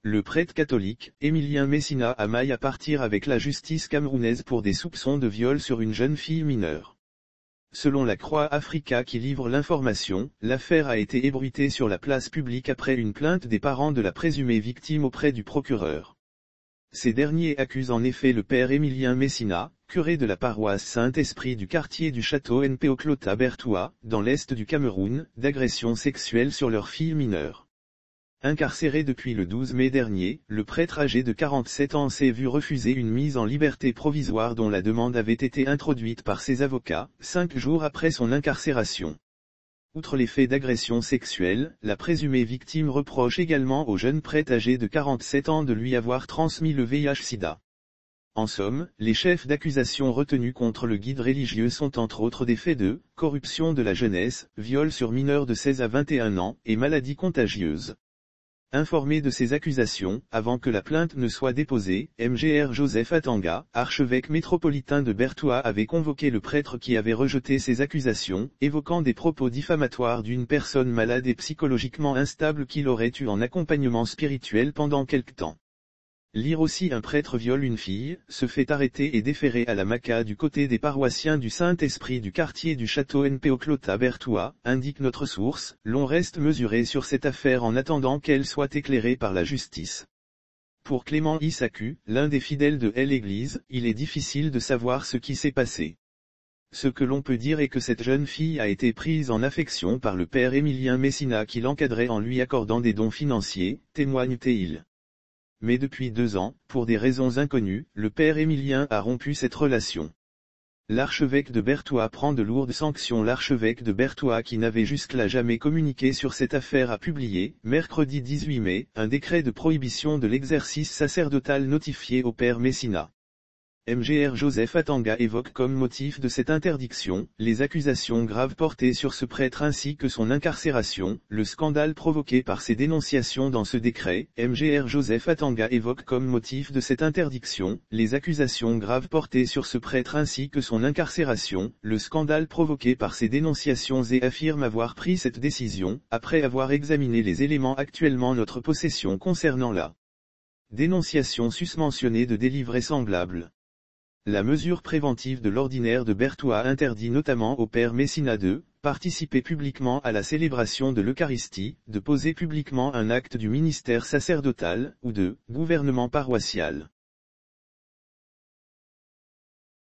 Le prêtre catholique, Émilien Messina a maille à partir avec la justice camerounaise pour des soupçons de viol sur une jeune fille mineure. Selon la Croix Africa qui livre l'information, l'affaire a été ébruitée sur la place publique après une plainte des parents de la présumée victime auprès du procureur. Ces derniers accusent en effet le père Émilien Messina, curé de la paroisse Saint-Esprit du quartier du château Npeoklota Bertoua, dans l'est du Cameroun, d'agression sexuelle sur leur fille mineure. Incarcéré depuis le 12 mai dernier, le prêtre âgé de 47 ans s'est vu refuser une mise en liberté provisoire dont la demande avait été introduite par ses avocats, 5 jours après son incarcération. Outre les faits d'agression sexuelle, la présumée victime reproche également au jeune prêtre âgé de 47 ans de lui avoir transmis le VIH-Sida. En somme, les chefs d'accusation retenus contre le guide religieux sont entre autres des faits de corruption de la jeunesse, viol sur mineurs de 16 à 21 ans et maladies contagieuses. Informé de ces accusations, avant que la plainte ne soit déposée, Mgr Joseph Atanga, archevêque métropolitain de Bertoua avait convoqué le prêtre qui avait rejeté ces accusations, évoquant des propos diffamatoires d'une personne malade et psychologiquement instable qu'il aurait eu en accompagnement spirituel pendant quelque temps. Lire aussi un prêtre viole une fille, se fait arrêter et déférer à la Maca du côté des paroissiens du Saint-Esprit du quartier du château Npeoklota Bertoua, indique notre source, l'on reste mesuré sur cette affaire en attendant qu'elle soit éclairée par la justice. Pour Clément Issacu, l'un des fidèles de l'Église, il est difficile de savoir ce qui s'est passé. Ce que l'on peut dire est que cette jeune fille a été prise en affection par le père Émilien Messina qui l'encadrait en lui accordant des dons financiers, témoigne-t-il. Mais depuis 2 ans, pour des raisons inconnues, le père Émilien a rompu cette relation. L'archevêque de Bertoua prend de lourdes sanctions. L'archevêque de Bertoua qui n'avait jusque-là jamais communiqué sur cette affaire a publié, mercredi 18 mai, un décret de prohibition de l'exercice sacerdotal notifié au père Messina. Mgr Joseph Atanga évoque comme motif de cette interdiction, les accusations graves portées sur ce prêtre ainsi que son incarcération, le scandale provoqué par ces dénonciations dans ce décret. Mgr Joseph Atanga évoque comme motif de cette interdiction, les accusations graves portées sur ce prêtre ainsi que son incarcération, le scandale provoqué par ces dénonciations et affirme avoir pris cette décision, après avoir examiné les éléments actuellement en notre possession concernant la dénonciation susmentionnée de délits vraisemblables. La mesure préventive de l'ordinaire de Bertoua interdit notamment au père Messina de participer publiquement à la célébration de l'Eucharistie, de poser publiquement un acte du ministère sacerdotal, ou de gouvernement paroissial.